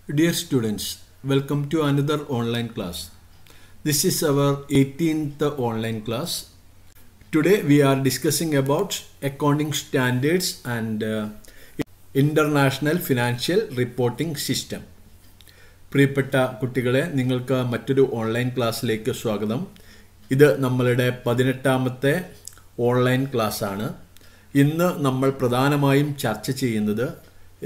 Dear students, welcome to another online class. This is our 18th online class. Today we are discussing about accounting standards and International Financial Reporting System. പ്രിയപ്പെട്ട കുട്ടികളെ, നിങ്ങൾക്ക് മറ്റൊരു online ക്ലാസ്സിലേക്ക് സ്വാഗതം. ഇത് നമ്മളുടെ 18ാമത്തെ online ക്ലാസ്സാണ്. ഇന്ന് നമ്മൾ പ്രധാനമായും ചർച്ച ചെയ്യുന്നത്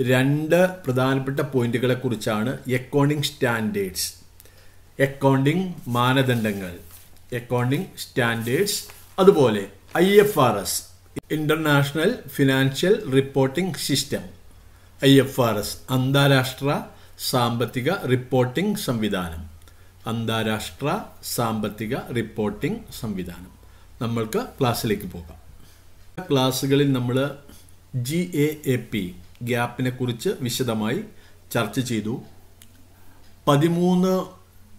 രണ്ട് പ്രധാനപ്പെട്ട പോയിന്റുകളെ കുറിച്ചാണ്. അക്കൗണ്ടിംഗ് സ്റ്റാൻഡേർഡ്സ്, അക്കൗണ്ടിംഗ് മാനദണ്ഡങ്ങൾ, അക്കൗണ്ടിംഗ് സ്റ്റാൻഡേർഡ്സ്, അതുപോലെ IFRS, international financial reporting system. IFRS, അന്താരാഷ്ട്ര സാമ്പത്തിക റിപ്പോർട്ടിംഗ് സംവിധാനം. അന്താരാഷ്ട്ര സാമ്പത്തിക റിപ്പോർട്ടിംഗ് സംവിധാനം. നമ്മൾക്ക് ക്ലാസ്സിലേക്ക് പോകാം. ക്ലാസ്സുകളിൽ നമ്മൾ GAAP ഗ്യാപ്പിനെ കുറിച്ച് വിശദമായി ചർച്ച ചെയ്തു. 13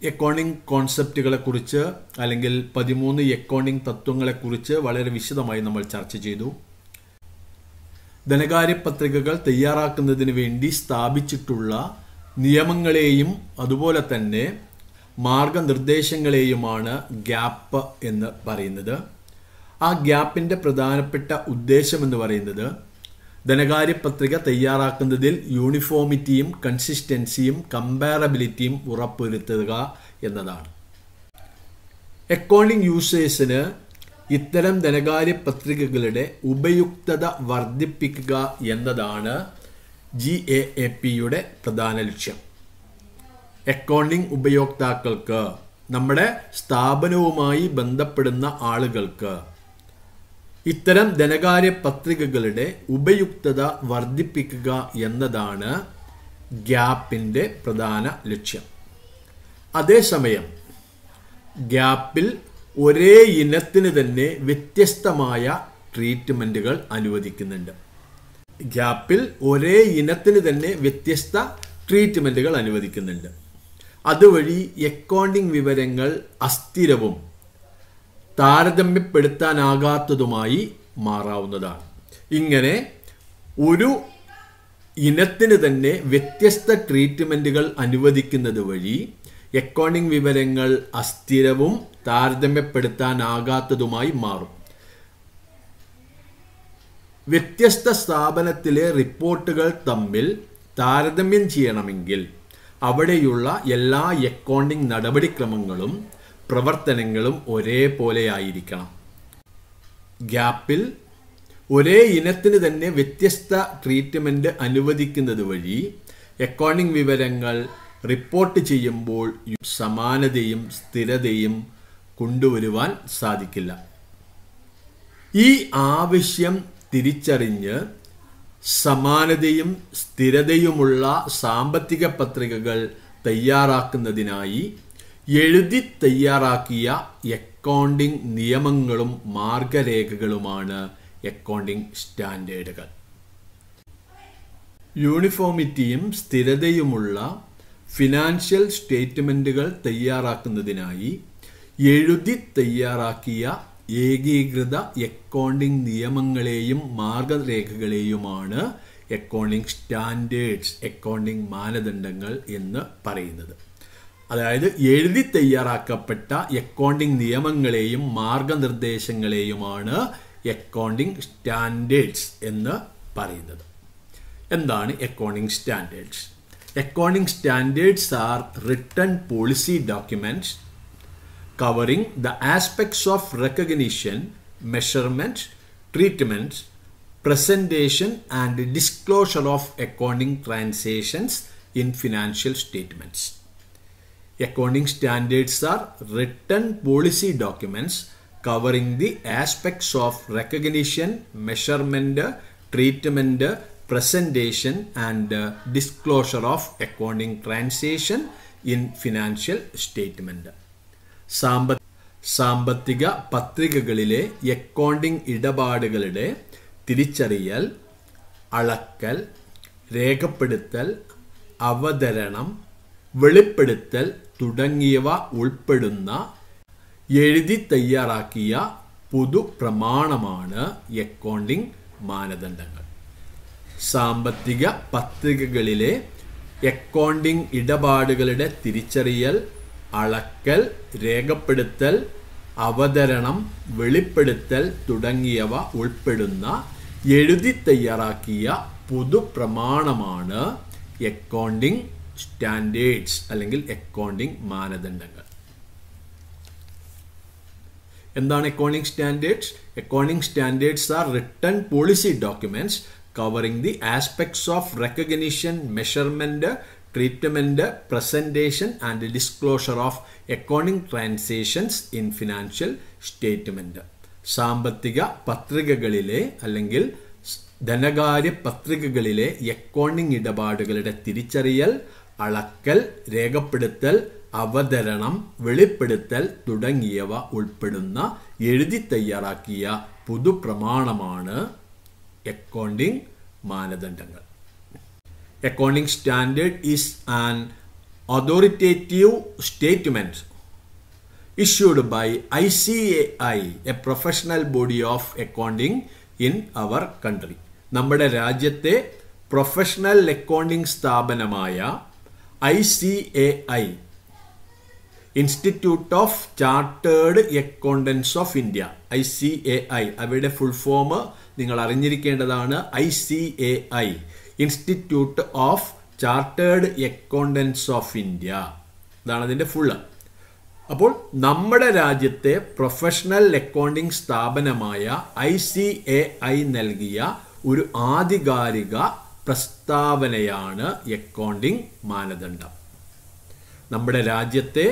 അക്കൗണ്ടിംഗ് കോൺസെപ്റ്റുകളെ കുറിച്ച് അല്ലെങ്കിൽ 13 അക്കൗണ്ടിംഗ് തത്വങ്ങളെ കുറിച്ച് വളരെ വിശദമായി നമ്മൾ ചർച്ച ചെയ്തു. ധനകാര്യ പത്രികകൾ തയ്യാറാക്കുന്നതിന് വേണ്ടി സ്ഥാപിച്ചിട്ടുള്ള നിയമങ്ങളെയും അതുപോലെ തന്നെ മാർഗനിർദ്ദേശങ്ങളെയുമാണ് ഗ്യാപ്പ് എന്ന് പറയുന്നത്. ആ ഗ്യാപ്പിൻ്റെ പ്രധാനപ്പെട്ട ഉദ്ദേശം എന്ന് പറയുന്നത് ധനകാര്യ പത്രിക തയ്യാറാക്കുന്നതിൽ യൂണിഫോമിറ്റിയും കൺസിസ്റ്റൻസിയും കമ്പാരബിലിറ്റിയും ഉറപ്പുവരുത്തുക എന്നതാണ്. അക്കൗണ്ടിംഗ് യൂസേഴ്സിന് ഇത്തരം ധനകാര്യ പത്രികകളുടെ ഉപയുക്തത വർദ്ധിപ്പിക്കുക എന്നതാണ് GAAP-യുടെ പ്രധാന ലക്ഷ്യം. അക്കൗണ്ടിംഗ് ഉപയോക്താക്കൾക്ക്, നമ്മുടെ സ്ഥാപനവുമായി ബന്ധപ്പെടുന്ന ആളുകൾക്ക് ഇത്തരം ധനകാര്യ പത്രികകളുടെ ഉപയുക്തത വർദ്ധിപ്പിക്കുക എന്നതാണ് ഗ്യാപ്പിൻ്റെ പ്രധാന ലക്ഷ്യം. അതേസമയം ഗ്യാപ്പിൽ ഒരേ ഇനത്തിന് തന്നെ വ്യത്യസ്തമായ ട്രീറ്റ്മെൻറ്റുകൾ അനുവദിക്കുന്നുണ്ട്. ഗ്യാപ്പിൽ ഒരേ ഇനത്തിന് തന്നെ വ്യത്യസ്ത ട്രീറ്റ്മെൻറ്റുകൾ അനുവദിക്കുന്നുണ്ട്. അതുവഴി അക്കൗണ്ടിംഗ് വിവരങ്ങൾ അസ്ഥിരവും താരതമ്യപ്പെടുത്താനാകാത്തതുമായി മാറാവുന്നതാണ്. ഇങ്ങനെ ഒരു ഇനത്തിന് തന്നെ വ്യത്യസ്ത ട്രീറ്റ്മെൻറ്റുകൾ അനുവദിക്കുന്നത് വഴി അക്കൗണ്ടിംഗ് വിവരങ്ങൾ അസ്ഥിരവും താരതമ്യപ്പെടുത്താനാകാത്തതുമായി മാറും. വ്യത്യസ്ത സ്ഥാപനത്തിലെ റിപ്പോർട്ടുകൾ തമ്മിൽ താരതമ്യം ചെയ്യണമെങ്കിൽ അവിടെയുള്ള എല്ലാ അക്കൗണ്ടിംഗ് നടപടിക്രമങ്ങളും പ്രവർത്തനങ്ങളും ഒരേപോലെ ആയിരിക്കണം. ഗ്യാപ്പിൽ ഒരേ ഇനത്തിന് തന്നെ വ്യത്യസ്ത ട്രീറ്റ്മെൻറ്റ് അനുവദിക്കുന്നത് വഴി അക്കൗണ്ടിംഗ് വിവരങ്ങൾ റിപ്പോർട്ട് ചെയ്യുമ്പോൾ സമാനതയും സ്ഥിരതയും കൊണ്ടുവരുവാൻ സാധിക്കില്ല. ഈ ആവശ്യം തിരിച്ചറിഞ്ഞ് സമാനതയും സ്ഥിരതയുമുള്ള സാമ്പത്തിക പത്രികകൾ തയ്യാറാക്കുന്നതിനായി എഴുതി തയ്യാറാക്കിയ അക്കൗണ്ടിംഗ് നിയമങ്ങളും മാർഗരേഖകളുമാണ് അക്കൗണ്ടിംഗ് സ്റ്റാൻഡേർഡുകൾ. യൂണിഫോമിറ്റിയും സ്ഥിരതയുമുള്ള ഫിനാൻഷ്യൽ സ്റ്റേറ്റ്മെൻറ്റുകൾ തയ്യാറാക്കുന്നതിനായി എഴുതി തയ്യാറാക്കിയ ഏകീകൃത അക്കൗണ്ടിംഗ് നിയമങ്ങളെയും മാർഗരേഖകളെയുമാണ് അക്കൗണ്ടിംഗ് സ്റ്റാൻഡേർഡ്സ്, അക്കൗണ്ടിംഗ് മാനദണ്ഡങ്ങൾ എന്ന് പറയുന്നത്. അതായത് എഴുതി തയ്യാറാക്കപ്പെട്ട അക്കൗണ്ടിംഗ് നിയമങ്ങളെയും മാർഗനിർദ്ദേശങ്ങളെയുമാണ് അക്കൗണ്ടിംഗ് സ്റ്റാൻഡേർഡ്സ് എന്ന് പറയുന്നത്. എന്താണ് accounting standards? Accounting standards R written policy documents covering the aspects of recognition, measurement, treatment, presentation and disclosure of accounting transactions in financial statements. Accounting standards are written policy documents covering the aspects of recognition, measurement, treatment, presentation and disclosure of accounting transaction in financial statement. സാമ്പത്തിക പത്രികകളിലെ accounting ഇടപാടുകളുടെ തിരിച്ചറിയൽ, അളക്കൽ, രേഖപ്പെടുത്തൽ, അവതരണം, വെളിപ്പെടുത്തൽ തുടങ്ങിയവ ഉൾപ്പെടുന്ന എഴുതി തയ്യാറാക്കിയ പൊതു പ്രമാണമാണ് അക്കൗണ്ടിംഗ് മാനദണ്ഡങ്ങൾ. സാമ്പത്തിക പത്രികകളിലെ അക്കൗണ്ടിംഗ് ഇടപാടുകളുടെ തിരിച്ചറിയൽ, അളക്കൽ, രേഖപ്പെടുത്തൽ, അവതരണം, വെളിപ്പെടുത്തൽ തുടങ്ങിയവ ഉൾപ്പെടുന്ന എഴുതി തയ്യാറാക്കിയ പൊതുപ്രമാണമാണ് അക്കൗണ്ടിംഗ് സ്റ്റാൻഡേർഡ്സ് അല്ലെങ്കിൽ അക്കൗണ്ടിംഗ് മാനദണ്ഡങ്ങൾ. എന്താണ് accounting standards? Accounting standards R written policy documents covering the aspects of recognition, measurement, treatment, presentation and disclosure of accounting transactions in financial statement. സാമ്പത്തിക പത്രികകളിലെ അല്ലെങ്കിൽ ധനകാര്യ പത്രികകളിലെ അക്കൗണ്ടിംഗ് ഇടപാടുകളുടെ തിരിച്ചറിയൽ, അളക്കൽ, രേഖപ്പെടുത്തൽ, അവതരണം, വെളിപ്പെടുത്തൽ തുടങ്ങിയവ ഉൾപ്പെടുന്ന എഴുതി തയ്യാറാക്കിയ പൊതുപ്രമാണമാണ് അക്കൗണ്ടിംഗ് മാനദണ്ഡങ്ങൾ. Accounting standard is an authoritative statement issued by ICAI, a professional body of accounting in our country. നമ്മുടെ രാജ്യത്തെ പ്രൊഫഷണൽ അക്കൗണ്ടിംഗ് സ്ഥാപനമായ ICAI, institute of chartered accountants of India, ICAI, അവയുടെ ഫുൾ ഫോം നിങ്ങൾ അറിഞ്ഞിരിക്കേണ്ടതാണ്. ICAI, institute of chartered accountants of India, ഇതാണ് അതിൻ്റെ full. അപ്പോൾ നമ്മുടെ രാജ്യത്തെ പ്രൊഫഷണൽ അക്കൗണ്ടിംഗ് സ്ഥാപനമായ ICAI നൽകിയ ഒരു ആധികാരിക പ്രസ്താവനയാണ് അക്കൗണ്ടിംഗ് മാനദണ്ഡം. നമ്മുടെ രാജ്യത്തെ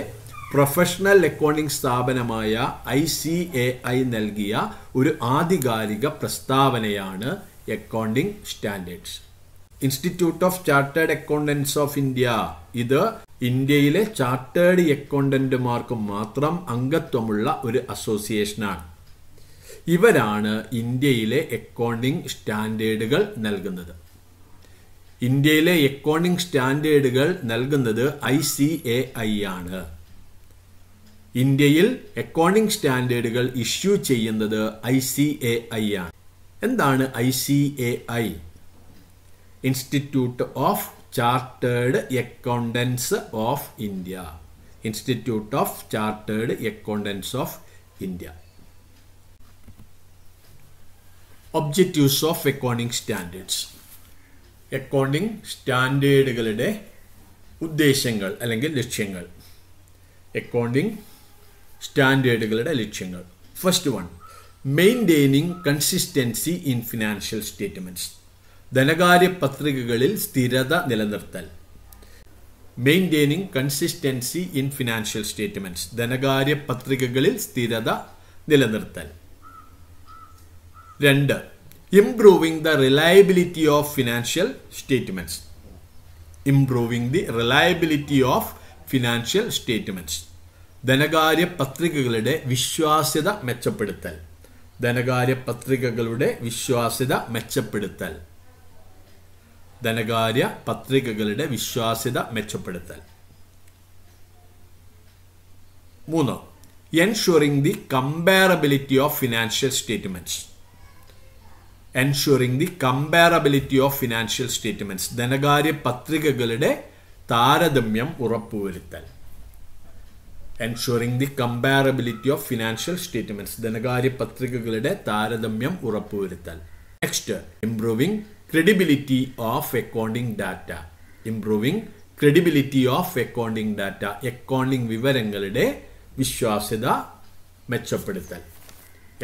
പ്രൊഫഷണൽ അക്കൗണ്ടിംഗ് സ്ഥാപനമായ ICAI നൽകിയ ഒരു ആധികാരിക പ്രസ്താവനയാണ് accounting standards. Institute of chartered accountants of India, ഇത് ഇന്ത്യയിലെ ചാർട്ടേഡ് അക്കൗണ്ടന്റുമാർക്ക് മാത്രം അംഗത്വമുള്ള ഒരു അസോസിയേഷനാണ്. ഇവരാണ് ഇന്ത്യയിലെ അക്കൗണ്ടിംഗ് സ്റ്റാൻഡേർഡുകൾ നൽകുന്നത്. ഇന്ത്യയിലെ അക്കൗണ്ടിംഗ് സ്റ്റാൻഡേർഡുകൾ നൽകുന്നത് ICAI ആണ്. ഇന്ത്യയിൽ അക്കൗണ്ടിംഗ് സ്റ്റാൻഡേർഡുകൾ ഇഷ്യൂ ചെയ്യുന്നത് ICAI ആണ്. എന്താണ് ICAI? Institute of chartered accountants of India, institute of chartered accountants of India. Objectives of accounting standards. Accounting സ്റ്റാൻഡേർഡുകളുടെ ഉദ്ദേശങ്ങൾ അല്ലെങ്കിൽ ലക്ഷ്യങ്ങൾ. അക്കൗണ്ടിംഗ് സ്റ്റാൻഡേർഡുകളുടെ ലക്ഷ്യങ്ങൾ. First one, maintaining consistency in financial statements, ധനകാര്യ പത്രികകളിൽ സ്ഥിരത നിലനിർത്തൽ. Maintaining consistency in financial statements, ധനകാര്യ പത്രികകളിൽ സ്ഥിരത നിലനിർത്തൽ. 2, improving the reliability of financial statements, improving the reliability of financial statements, ധനകാര്യ പത്രികകളുടെ വിശ്വാസ്യത മെച്ചപ്പെടുത്തൽ, ധനകാര്യ പത്രികകളുടെ വിശ്വാസ്യത മെച്ചപ്പെടുത്തൽ, ധനകാര്യ പത്രികകളുടെ വിശ്വാസ്യത മെച്ചപ്പെടുത്തൽ. 3, ensuring the comparability of financial statements, ensuring the comparability of financial statements, ധനകാര്യ പത്രികകളുടെ താരതമ്യം ഉറപ്പുവരുത്തൽ. Ensuring the comparability of financial statements, ധനകാര്യ പത്രികകളുടെ താരതമ്യം ഉറപ്പുവരുത്തൽ. Next, improving credibility of accounting data, improving credibility of accounting data, accounting വിവരങ്ങളുടെ വിശ്വാസ്യത മെച്ചപ്പെടുത്തൽ,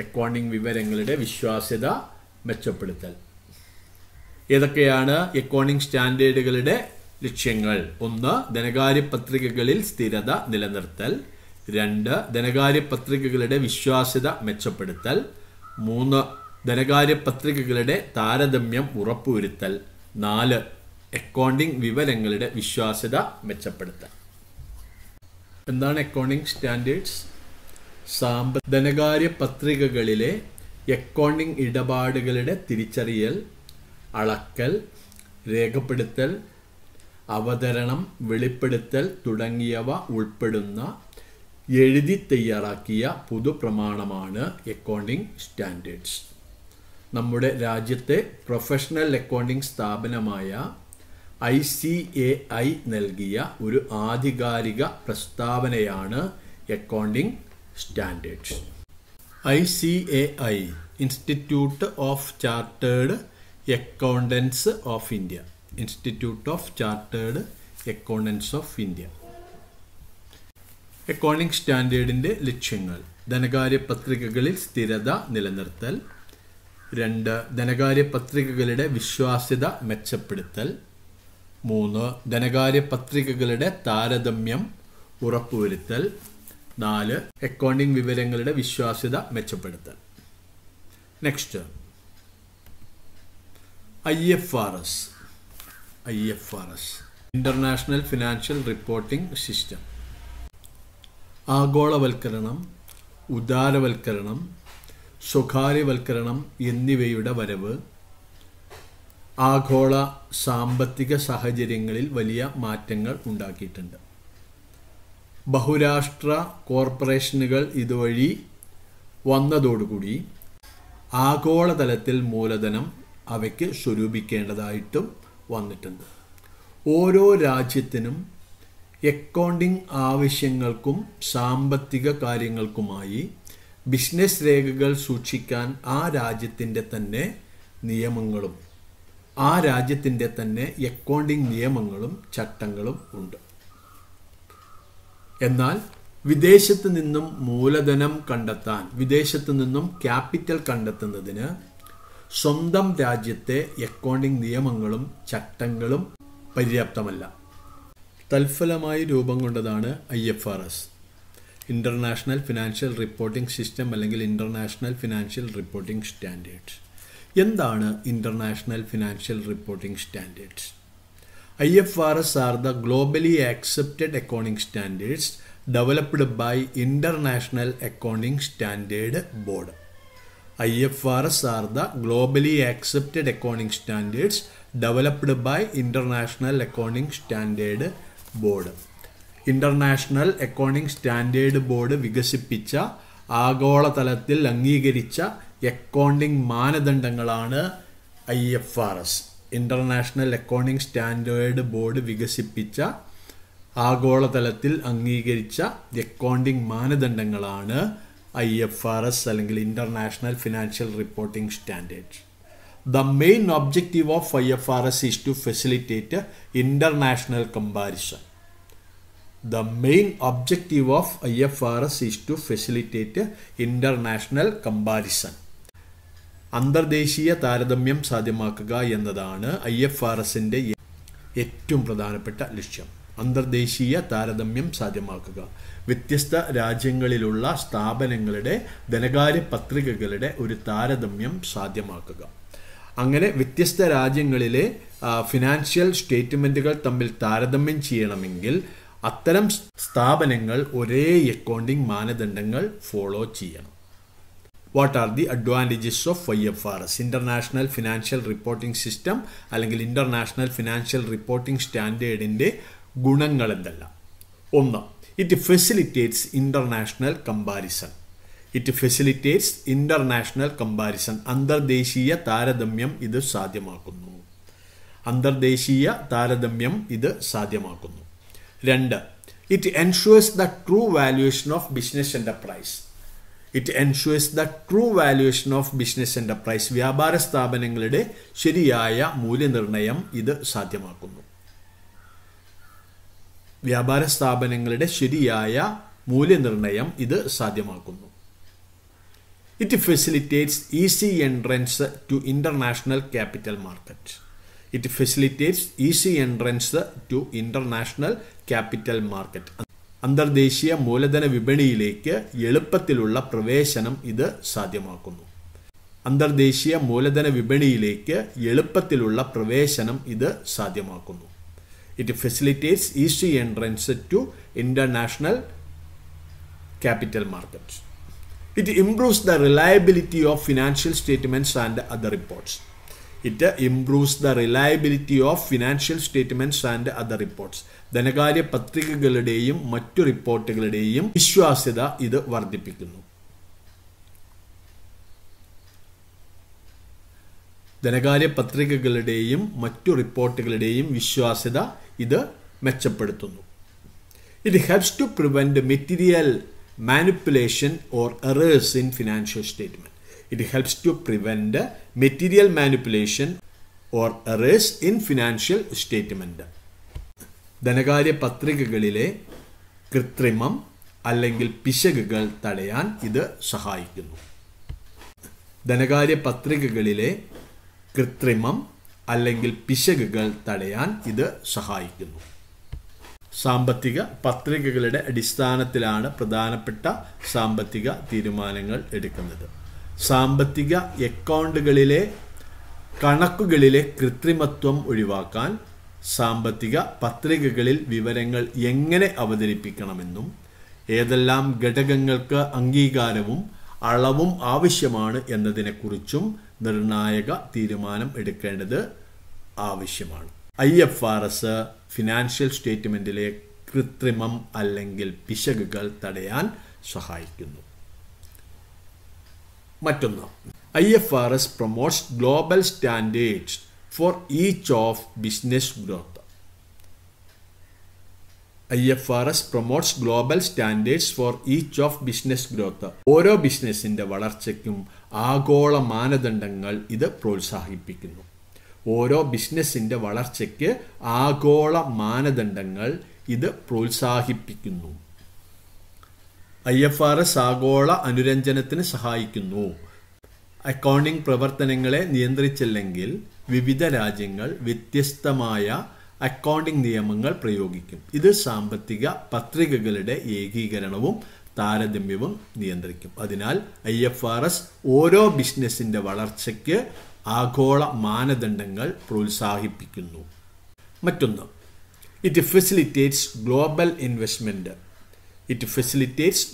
അക്കൗണ്ടിംഗ് വിവരങ്ങളുടെ വിശ്വാസ്യത മെച്ചപ്പെടുത്തൽ. ഏതൊക്കെയാണ് അക്കൗണ്ടിംഗ് സ്റ്റാൻഡേർഡുകളുടെ ലക്ഷ്യങ്ങൾ? 1, ധനകാര്യ പത്രികകളിൽ സ്ഥിരത നിലനിർത്തൽ. 2, ധനകാര്യ പത്രികകളുടെ വിശ്വാസ്യത മെച്ചപ്പെടുത്തൽ. 3, ധനകാര്യ പത്രികകളുടെ താരതമ്യം ഉറപ്പുവരുത്തൽ. 4, അക്കൗണ്ടിംഗ് വിവരങ്ങളുടെ വിശ്വാസ്യത മെച്ചപ്പെടുത്തൽ. എന്താണ് അക്കൗണ്ടിംഗ് സ്റ്റാൻഡേർഡ്സ്? ധനകാര്യ പത്രികകളിലെ അക്കൗണ്ടിംഗ് ഇടപാടുകളുടെ തിരിച്ചറിയൽ, അളക്കൽ, രേഖപ്പെടുത്തൽ, അവതരണം, വെളിപ്പെടുത്തൽ തുടങ്ങിയവ ഉൾപ്പെടുന്ന എഴുതി തയ്യാറാക്കിയ പൊതുപ്രമാണമാണ് അക്കൗണ്ടിംഗ് സ്റ്റാൻഡേർഡ്സ്. നമ്മുടെ രാജ്യത്തെ പ്രൊഫഷണൽ അക്കൗണ്ടിംഗ് സ്ഥാപനമായ ICAI നൽകിയ ഒരു ആധികാരിക പ്രസ്താവനയാണ് accounting standards. ICAI institute of chartered accountants of India. Institute of chartered accountants of India. Accounting സ്റ്റാൻഡേർഡിൻ്റെ ലക്ഷ്യങ്ങൾ: ധനകാര്യ പത്രികകളിൽ സ്ഥിരത നിലനിർത്തൽ. 2. ധനകാര്യ പത്രികകളുടെ വിശ്വാസ്യത മെച്ചപ്പെടുത്തൽ. 3. ധനകാര്യ പത്രികകളുടെ താരതമ്യം ഉറപ്പുവരുത്തൽ. 4. അക്കൗണ്ടിംഗ് വിവരങ്ങളുടെ വിശ്വാസ്യത മെച്ചപ്പെടുത്തൽ. Next, IFRS. International financial reporting system. ആഗോളവൽക്കരണം, ഉദാരവൽക്കരണം, സ്വകാര്യവൽക്കരണം എന്നിവയുടെ വരവ് ആഗോള സാമ്പത്തിക സാഹചര്യങ്ങളിൽ വലിയ മാറ്റങ്ങൾ ഉണ്ടാക്കിയിട്ടുണ്ട്. ബഹുരാഷ്ട്ര കോർപ്പറേഷനുകൾ ഇതുവഴി വന്നതോടുകൂടി ആഗോളതലത്തിൽ മൂലധനം അവയ്ക്ക് സ്വരൂപിക്കേണ്ടതായിട്ടും വന്നിട്ടുണ്ട്. ഓരോ രാജ്യത്തിനും അക്കൗണ്ടിംഗ് ആവശ്യങ്ങൾക്കും സാമ്പത്തിക കാര്യങ്ങൾക്കുമായി ബിസിനസ് രേഖകൾ സൂക്ഷിക്കാൻ ആ രാജ്യത്തിൻ്റെ തന്നെ നിയമങ്ങളും ആ രാജ്യത്തിൻ്റെ തന്നെ അക്കൗണ്ടിംഗ് നിയമങ്ങളും ചട്ടങ്ങളും ഉണ്ട്. എന്നാൽ വിദേശത്ത് നിന്നും മൂലധനം കണ്ടെത്താൻ, വിദേശത്ത് നിന്നും ക്യാപിറ്റൽ കണ്ടെത്തുന്നതിന് സ്വന്തം രാജ്യത്തെ അക്കൗണ്ടിംഗ് നിയമങ്ങളും ചട്ടങ്ങളും പര്യാപ്തമല്ല. തൽഫലമായി രൂപം കൊണ്ടതാണ് IFRS, international financial reporting system അല്ലെങ്കിൽ ഇന്റർനാഷണൽ ഫിനാൻഷ്യൽ റിപ്പോർട്ടിംഗ് സ്റ്റാൻഡേർഡ്സ്. എന്താണ് international financial reporting standards? IFRS are the globally accepted accounting standards developed by International Accounting Standard Board. IFRS are the globally accepted accounting standards developed by International Accounting Standard Board. International accounting standard board വികസിപ്പിച്ച ആഗോളതലത്തിൽ അംഗീകരിച്ച accounting മാനദണ്ഡങ്ങളാണ് IFRS. International accounting standard board വികസിപ്പിച്ച ആഗോളതലത്തിൽ അംഗീകരിച്ച accounting മാനദണ്ഡങ്ങളാണ് IFRS അല്ലെങ്കിൽ international financial reporting standards. The main objective of IFRS is to facilitate international comparison. The main objective of IFRS is to facilitate international comparison. അന്തർദേശീയ താരതമ്യം സാധ്യമാക്കുക എന്നതാണ് IFRSന്റെ ഏറ്റവും പ്രധാനപ്പെട്ട ലക്ഷ്യം. അന്തർദേശീയ താരതമ്യം സാധ്യമാക്കുക, വ്യത്യസ്ത രാജ്യങ്ങളിലുള്ള സ്ഥാപനങ്ങളുടെ ധനകാര്യ പത്രികകളുടെ ഒരു താരതമ്യം സാധ്യമാക്കുക. അങ്ങനെ വ്യത്യസ്ത രാജ്യങ്ങളിലെ ഫിനാൻഷ്യൽ സ്റ്റേറ്റ്മെൻറ്റുകൾ തമ്മിൽ താരതമ്യം ചെയ്യണമെങ്കിൽ അത്തരം സ്ഥാപനങ്ങൾ ഒരേ അക്കൗണ്ടിംഗ് മാനദണ്ഡങ്ങൾ ഫോളോ ചെയ്യണം. What are the advantages of IFRS? International financial reporting system അല്ലെങ്കിൽ ഇന്റർനാഷണൽ ഫിനാൻഷ്യൽ റിപ്പോർട്ടിംഗ് സ്റ്റാൻഡേർഡിൻ്റെ ഗുണങ്ങൾ എന്തെല്ലാം? 1. It facilitates international comparison. It facilitates international comparison. അന്തർദേശീയ താരതമ്യം ഇത് സാധ്യമാക്കുന്നു. അന്തർദേശീയ താരതമ്യം ഇത് സാധ്യമാക്കുന്നു. 2. It ensures the true valuation of business enterprise. It ensures the true valuation of business enterprise. വ്യാപാര സ്ഥാപനങ്ങളുടെ ശരിയായ മൂല്യനിർണ്ണയം ഇത് സാധ്യമാക്കുന്നു. വ്യാപാര സ്ഥാപനങ്ങളുടെ ശരിയായ മൂല്യനിർണ്ണയം ഇത് സാധ്യമാക്കുന്നു. It facilitates easy entrance to international capital market. It facilitates easy entrance to international capital market. അന്തർദേശീയ മൂലധന വിപണിയിലേക്ക് എളുപ്പത്തിലുള്ള പ്രവേശനം ഇത് സാധ്യമാക്കുന്നു. അന്തർദേശീയ മൂലധന വിപണിയിലേക്ക് എളുപ്പത്തിലുള്ള പ്രവേശനം ഇത് സാധ്യമാക്കുന്നു. It facilitates easy entrance to international capital market. It improves the reliability of financial statements and other reports. It improves the reliability of financial statements and other reports. ധനകാര്യ പത്രികകളുടെയും മറ്റു റിപ്പോർട്ടുകളുടെയും വിശ്വാസ്യത ഇത് വർദ്ധിപ്പിക്കുന്നു. ധനകാര്യ പത്രികകളുടെയും മറ്റു റിപ്പോർട്ടുകളുടെയും വിശ്വാസ്യത ഇത് മെച്ചപ്പെടുത്തുന്നു. It helps to prevent material manipulation or errors in financial statement. It helps to prevent material manipulation or errors in financial statement. ധനകാര്യ പത്രികകളിലെ കൃത്രിമം അല്ലെങ്കിൽ പിശകുകൾ തടയാൻ ഇത് സഹായിക്കുന്നു. ധനകാര്യ പത്രികകളിലെ കൃത്രിമം അല്ലെങ്കിൽ പിശകുകൾ തടയാൻ ഇത് സഹായിക്കുന്നു. സാമ്പത്തിക പത്രികകളുടെ അടിസ്ഥാനത്തിലാണ് പ്രധാനപ്പെട്ട സാമ്പത്തിക തീരുമാനങ്ങൾ എടുക്കുന്നത്. സാമ്പത്തിക അക്കൗണ്ടുകളിലെ കണക്കുകളിലെ കൃത്രിമത്വം ഒഴിവാക്കാൻ സാമ്പത്തിക പത്രികകളിൽ വിവരങ്ങൾ എങ്ങനെ അവതരിപ്പിക്കണമെന്നും ഏതെല്ലാം ഘടകങ്ങൾക്ക് അംഗീകാരവും അളവും ആവശ്യമാണ് എന്നതിനെക്കുറിച്ചും നിർണായക തീരുമാനം എടുക്കേണ്ടത് ആവശ്യമാണ്. IFRS ഫിനാൻഷ്യൽ സ്റ്റേറ്റ്മെന്റിലെ കൃത്രിമം അല്ലെങ്കിൽ പിശകുകൾ തടയാൻ സഹായിക്കുന്നു. മറ്റൊന്ന്, IFRS promotes global standards for each of business growth. IFRS promotes global standards for each of business growth. ഓരോ ബിസിനസിന്റെ വളർച്ചയ്ക്കും ആഗോള മാനദണ്ഡങ്ങൾ ഇത് പ്രോത്സാഹിപ്പിക്കുന്നു. ഓരോ ബിസിനസിന്റെ വളർച്ചയ്ക്ക് ആഗോള മാനദണ്ഡങ്ങൾ ഇത് പ്രോത്സാഹിപ്പിക്കുന്നു. IFRS ആഗോള അനുരഞ്ജനത്തിന് സഹായിക്കുന്നു. അക്കൗണ്ടിംഗ് പ്രവർത്തനങ്ങളെ നിയന്ത്രിച്ചില്ലെങ്കിൽ വിവിധ രാജ്യങ്ങൾ വ്യത്യസ്തമായ അക്കൗണ്ടിംഗ് നിയമങ്ങൾ പ്രയോഗിക്കും. ഇത് സാമ്പത്തിക പത്രികകളുടെ ഏകീകരണവും താരതമ്യവും നിയന്ത്രിക്കും. അതിനാൽ IFRS ഓരോ ബിസിനസിന്റെ വളർച്ചയ്ക്ക് ആഗോള മാനദണ്ഡങ്ങൾ പ്രോത്സാഹിപ്പിക്കുന്നു. മറ്റൊന്ന്, it facilitates global investment. It facilitates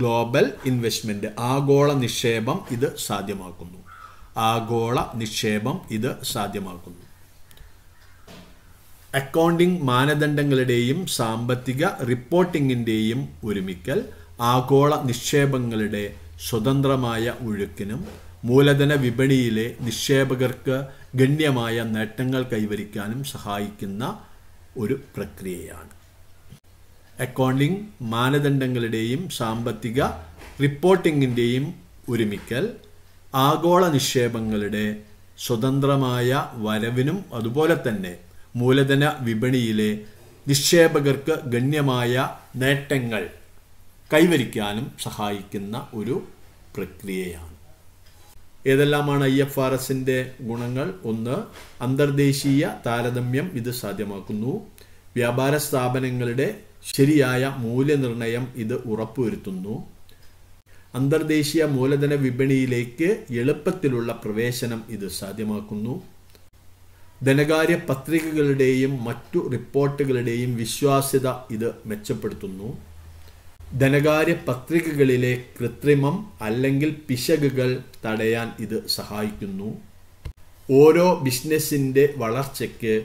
global investment. ആഗോള നിക്ഷേപം ഇത് സാധ്യമാക്കുന്നു. ആഗോള നിക്ഷേപം ഇത് സാധ്യമാക്കുന്നു. അക്കൗണ്ടിംഗ് മാനദണ്ഡങ്ങളുടെയും സാമ്പത്തിക റിപ്പോർട്ടിംഗിന്റെയും ഒരുമിക്കൽ ആഗോള നിക്ഷേപങ്ങളുടെ സ്വതന്ത്രമായ ഒഴുക്കിനും മൂലധന വിപണിയിലെ നിക്ഷേപകർക്ക് ഗണ്യമായ നേട്ടങ്ങൾ കൈവരിക്കാനും സഹായിക്കുന്ന ഒരു പ്രക്രിയയാണ്. അക്കൗണ്ടിംഗ് മാനദണ്ഡങ്ങളുടെയും സാമ്പത്തിക റിപ്പോർട്ടിംഗിന്റെയും ഒരുമിക്കൽ ആഗോള നിക്ഷേപങ്ങളുടെ സ്വതന്ത്രമായ വരവിനും അതുപോലെ തന്നെ മൂലധന വിപണിയിലെ നിക്ഷേപകർക്ക് ഗണ്യമായ നേട്ടങ്ങൾ കൈവരിക്കാനും സഹായിക്കുന്ന ഒരു പ്രക്രിയയാണ്. ഏതെല്ലാമാണ് IFRSന്റെ ഗുണങ്ങൾ? ഒന്ന്, അന്തർദേശീയ താരതമ്യം ഇത് സാധ്യമാക്കുന്നു. വ്യാപാര സ്ഥാപനങ്ങളുടെ ശരിയായ മൂല്യനിർണ്ണയം ഇത് ഉറപ്പുവരുത്തുന്നു. അന്തർദേശീയ മൂലധന വിപണിയിലേക്ക് എളുപ്പത്തിലുള്ള പ്രവേശനം ഇത് സാധ്യമാക്കുന്നു. ധനകാര്യ പത്രികകളുടെയും മറ്റു റിപ്പോർട്ടുകളുടെയും വിശ്വാസ്യത ഇത് മെച്ചപ്പെടുത്തുന്നു. ധനകാര്യ പത്രികകളിലെ കൃത്രിമം അല്ലെങ്കിൽ പിശകുകൾ തടയാൻ ഇത് സഹായിക്കുന്നു. ഓരോ ബിസിനസിന്റെ വളർച്ചയ്ക്ക്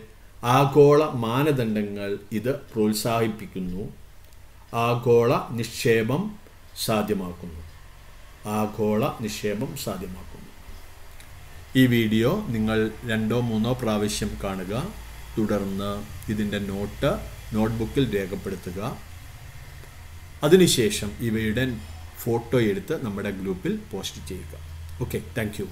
ആഗോള മാനദണ്ഡങ്ങൾ ഇത് പ്രോത്സാഹിപ്പിക്കുന്നു. ആഗോള നിക്ഷേപം സാധ്യമാക്കുന്നു. ആഗോള നിക്ഷേപം സാധ്യമാക്കുന്നു. ഈ വീഡിയോ നിങ്ങൾ 2-3 പ്രാവശ്യം കാണുക. തുടർന്ന് ഇതിൻ്റെ നോട്ട്ബുക്കിൽ രേഖപ്പെടുത്തുക. അതിനുശേഷം ഇവയുടെ ഫോട്ടോ എടുത്ത് നമ്മുടെ ഗ്രൂപ്പിൽ പോസ്റ്റ് ചെയ്യുക. Okay, thank you.